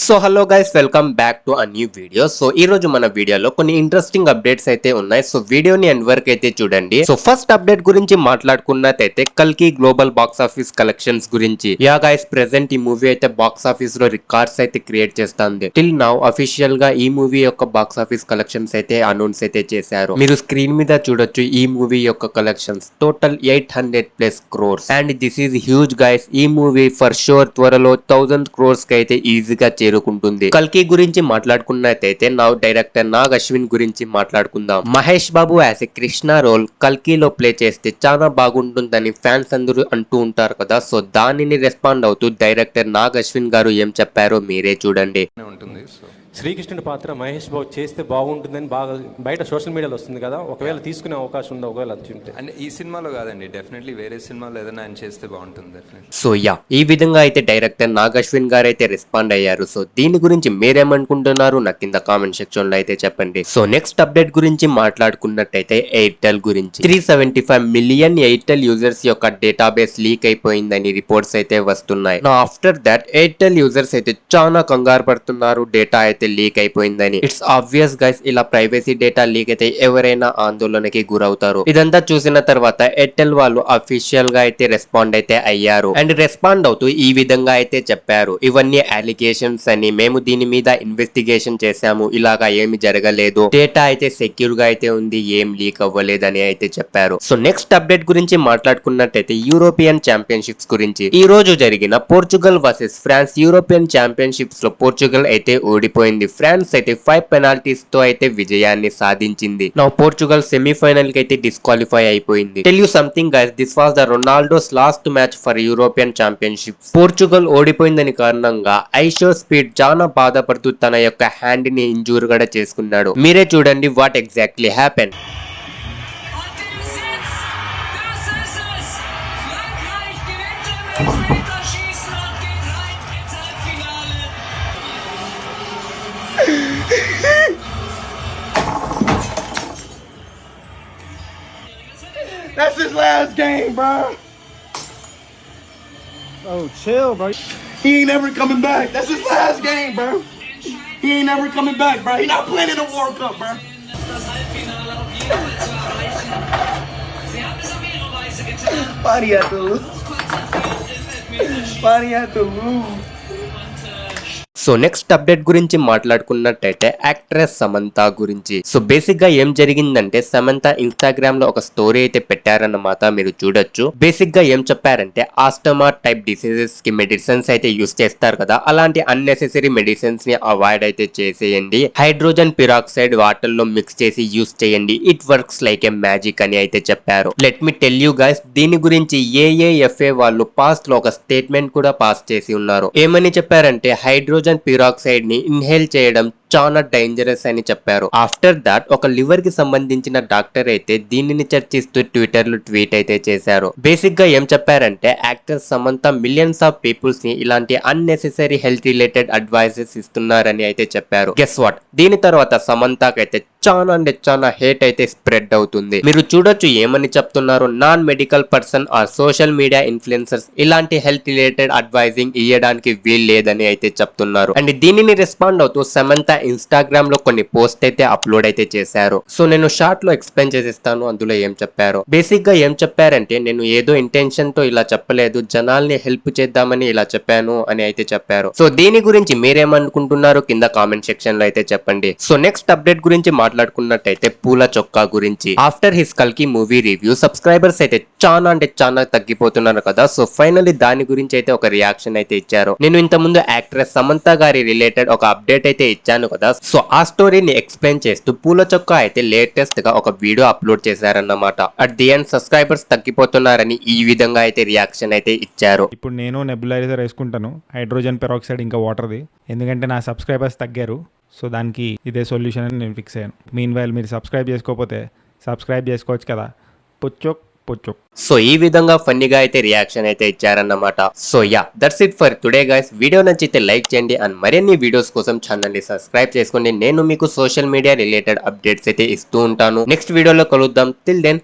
So hello guys, welcome back to a new video. So ఈ రోజు మన వీడియోలో కొన్ని ఇంట్రెస్టింగ్ అప్డేట్స్ అయితే ఉన్నాయి. సో వీడియోని ఎండ్ వరకు అయితే చూడండి. సో ఫస్ట్ అప్డేట్ గురించి మాట్లాడుకున్నట్టయితే కల్కి గ్లోబల్ బాక్స్ ఆఫీస్ కలెక్షన్స్ గురించి. యా గైస్, ప్రెసెంట్ ఈ మూవీ అయితే బాక్స్ ఆఫీస్ లో రికార్డ్స్ అయితే క్రియేట్ చేస్తుంది. టిల్ నౌ అఫీషియల్ గా ఈ మూవీ యొక్క బాక్స్ ఆఫీస్ కలెక్షన్స్ అయితే అనౌన్స్ అయితే చేశారు. మీరు స్క్రీన్ మీద చూడొచ్చు ఈ మూవీ యొక్క collections total 800+ crores and this is huge guys. ఈ మూవీ ఫర్ షూర్ త్వరలో 1000 crores కి అయితే ఈజీగా చేరుకుంటుంది. కల్కి గురించి మాట్లాడుకున్నట్టయితే నా డైరెక్టర్ నాగ్ అశ్విన్ గురించి మాట్లాడుకుందాం. Mahesh Babu as a Krishna role కల్కిలో ప్లే చేస్తే చాలా బాగుంటుందని ఫ్యాన్స్ అందరూ అంటూ ఉంటారు కదా. సో దానిని రెస్పాండ్ అవుతూ డైరెక్టర్ నాగ్ అశ్విన్ గారు ఏం చెప్పారో మీరే చూడండి. శ్రీకృష్ణుడి పాత్ర మహేష్ బాబు చేస్తే బాగుంటుందని బాగా బయట సోషల్ మీడియాలో వస్తుంది కదా. ఒకవేళ తీసుకునే అవకాశం ఉందా? ఒకవేళ వచ్చి అంటే ఈ సినిమాలో కాదండి, డెఫినెట్లీ వేరే సినిమాలో ఏదైనా ఆయన చేస్తే బాగుంటుంది డెఫినెట్లీ. సో యా, ఈ విధంగా అయితే డైరెక్టర్ నాగ్ అశ్విన్ గారు అయితే రెస్పాండ్ అయ్యారు. సో దీని గురించి మీరేమనుకుంటున్నారు నాకు కింద కామెంట్ సెక్షన్ లో అయితే చెప్పండి. సో నెక్స్ట్ అప్డేట్ గురించి మాట్లాడుకున్నట్టయితే ఎయిర్టెల్ గురించి. 375 మిలియన్ ఎయిర్టెల్ యూజర్స్ యొక్క డేటాబేస్ లీక్ అయిపోయిందని రిపోర్ట్స్ అయితే వస్తున్నాయి. ఆఫ్టర్ దట్ ఎయిర్టెల్ యూజర్స్ అయితే చాలా కంగారు పడుతున్నారు డేటా అయితే లీక్ అయిపోయిందని. ఇట్స్ ఆబ్వియస్ గైస్, ఇలా ప్రైవసీ డేటా లీక్ అయితే ఎవరైనా ఆందోళనకి గురవుతారు. ఇదంతా చూసిన తర్వాత ఎయిర్టెల్ వాళ్ళు అఫీషియల్ గా అయితే రెస్పాండ్ అయితే అయ్యారు. అండ్ రెస్పాండ్ అవుతూ ఈ విధంగా అయితే చెప్పారు, ఇవన్నీ అలిగేషన్స్ అని, మేము దీని మీద ఇన్వెస్టిగేషన్ చేశాము, ఇలాగా ఏమి జరగలేదు, డేటా అయితే సెక్యూర్ గా అయితే ఉంది, ఏం లీక్ అవ్వలేదని అయితే చెప్పారు. సో నెక్స్ట్ అప్డేట్ గురించి మాట్లాడుకున్నట్టయితే యూరోపియన్ ఛాంపియన్షిప్స్ గురించి. ఈ రోజు జరిగిన Portugal versus France European championships లో పోర్చుగల్ అయితే ఓడిపోయింది. ఫ్రాన్స్ అయితే 5 పెనాల్టీస్ తో అయితే విజయాన్ని సాధించింది. నా పోర్చుగల్ సెమీఫైనల్ కి అయితే డిస్క్వాలిఫై అయిపోయింది. Tell you something guys, this was the Ronaldo's last match for European championships. Portugal ఓడిపోయిందని కారణంగా ఐషో స్పీడ్ చాలా బాధపడుతూ తన యొక్క హ్యాండ్ ని ఇంజూర్ కూడా చేసుకున్నాడు. మీరే చూడండి what exactly happen. That's his last game, bro. Oh, chill, bro. He ain't never coming back. That's his last game, bro. He ain't never coming back, bro. He not playing in the World Cup, bro. Why do you have to lose? Why do you have to lose? So next update గురించి మాట్లాడుకున్నట్టయితే actress Samantha గురించి. So basic గా ఏం జరిగిందంటే Samantha Instagram లో ఒక story అయితే పెట్టారన్నమాట, మీరు చూడొచ్చు. బేసిక్ గా ఏం చెప్పారంటే ఆస్టమా టైప్ డిసీజెస్ కి మెడిసిన్స్ అయితే యూస్ చేస్తారు కదా, అలాంటి అన్నెసెసరీ మెడిసిన్స్ ని అవాయిడ్ అయితే చేసేయండి. హైడ్రోజన్ పిరాక్సైడ్ వాటర్ లో మిక్స్ చేసి యూస్ చేయండి, it works like A magic అని అయితే చెప్పారు. Let me tell you guys, దీని గురించి ఏఏఎఫ్ఏ వాళ్ళు పాస్ట్ లో ఒక స్టేట్మెంట్ కూడా పాస్ చేసి ఉన్నారు. ఏమని చెప్పారంటే హైడ్రోజన్ పిరాక్సైడ్ ని ఇన్హేల్ చేయడం చాలా డేంజరస్ అని చెప్పారు. ఆఫ్టర్ దాట్ ఒక లివర్ కి సంబంధించిన డాక్టర్ అయితే దీనిని చర్చిస్తూ ట్విట్టర్ లో ట్వీట్ అయితే చేశారు. బేసిక్ గా ఏం చెప్పారంటే actor Samantha millions of peoples ని ఇలాంటి అన్నెసెసరీ హెల్త్ రిలేటెడ్ అడ్వైజెస్ ఇస్తున్నారని అయితే చెప్పారు. గెస్ వాట్, దీని తర్వాత సమంతకైతే చాలా అంటే చాలా హేట్ అయితే స్ప్రెడ్ అవుతుంది. మీరు చూడొచ్చు ఏమని చెప్తున్నారు, non medical person are social media influencers ఇలాంటి హెల్త్ రిలేటెడ్ అడ్వైజింగ్ ఇవ్వడానికి వీలు లేదని అయితే చెప్తున్నారు. అండ్ దీనిని రెస్పాండ్ అవుతూ సమంత ఇన్స్టాగ్రామ్ లో కొన్ని పోస్ట్ అయితే అప్లోడ్ అయితే చేశారు. సో నేను షార్ట్ లో ఎక్స్ప్లెయిన్ చేసిస్తాను అందులో ఏం చెప్పారు. బేసిక్ గా ఏం చెప్పారంటే నేను ఏదో ఇంటెన్షన్ తో ఇలా చెప్పలేదు, జనాల్ని హెల్ప్ చేద్దామని ఇలా చెప్పాను అని అయితే చెప్పారు. సో దీని గురించి మీరేమనుకుంటున్నారు కింద కామెంట్ సెక్షన్ లో అయితే చెప్పండి. సో నెక్స్ట్ అప్డేట్ గురించి మాట్లాడుకున్నట్టయితే పూల చొక్కా గురించి. ఆఫ్టర్ హిస్ కల్కి మూవీ రివ్యూ సబ్స్క్రైబర్స్ అయితే చాలా అంటే చాలా తగ్గిపోతున్నారు కదా. సో ఫైనల్లీ దాని గురించి అయితే ఒక రియాక్షన్ అయితే ఇచ్చారు. నేను ఇంత ముందు యాక్ట్రెస్ సమంత గారి రిలేటెడ్ ఒక అప్డేట్ అయితే ఇచ్చాను కదా. సో ఆ స్టోరీని ఎక్స్ప్లెయిన్ చేస్తూ పూల చొక్కా అయితే లేటెస్ట్ గా ఒక వీడియో అప్లోడ్ చేశారన్నమాట. అట్ ది ఎండ్ సబ్స్క్రైబర్స్ తగ్గిపోతున్నారని ఈ విధంగా అయితే రియాక్షన్ అయితే ఇచ్చారు. ఇప్పుడు నేను నెబులైజర్ వేసుకుంటాను, హైడ్రోజన్ పెరాక్సైడ్ ఇంకా వాటర్ది, ఎందుకంటే నా సబ్స్క్రైబర్స్ తగ్గారు. సో దానికి ఇదే సొల్యూషన్ అని నేను ఫిక్స్ అయ్యాను. మీన్ వైల్ మీరు సబ్స్క్రైబ్ చేసుకోకపోతే సబ్స్క్రైబ్ చేసుకోవచ్చు కదా, పుచ్చోక్ పుచ్చోక్. సో ఈ విధంగా ఫన్నీగా అయితే రియాక్షన్ అయితే ఇచ్చారన్నమాట. So yeah, that's it for today guys. Video నచ్చితే లైక్ చేయండి అండ్ మరిన్ని వీడియోస్ కోసం ఛానల్ ని సబ్స్క్రైబ్ చేసుకోండి. నేను మీకు సోషల్ మీడియా రిలేటెడ్ అప్డేట్స్ అయితే ఇస్తూ ఉంటాను. నెక్స్ట్ వీడియోలో కలుద్దాం. Till then